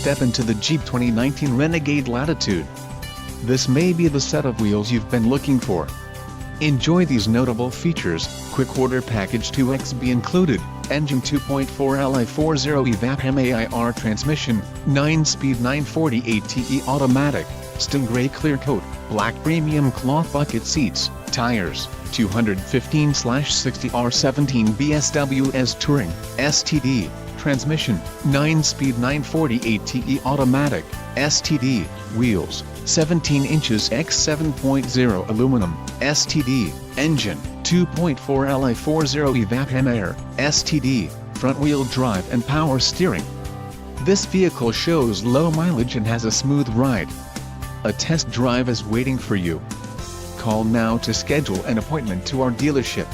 step into the Jeep 2019 Renegade Latitude. This may be the set of wheels you've been looking for. Enjoy these notable features: quick order package 2XB included, engine 2.4 Li40 evap MAIR transmission, 9-speed 940 ATE automatic, steel gray clear coat, black premium cloth bucket seats, tires, 215/60 R17 BSWS Touring, STD, transmission, 9-speed 940 ATE automatic, STD, wheels, 17 inches x 7.0 aluminum, STD, engine, 2.4 Li40 evap MAIR, STD, front-wheel drive and power steering. This vehicle shows low mileage and has a smooth ride. A test drive is waiting for you. Call now to schedule an appointment to our dealership.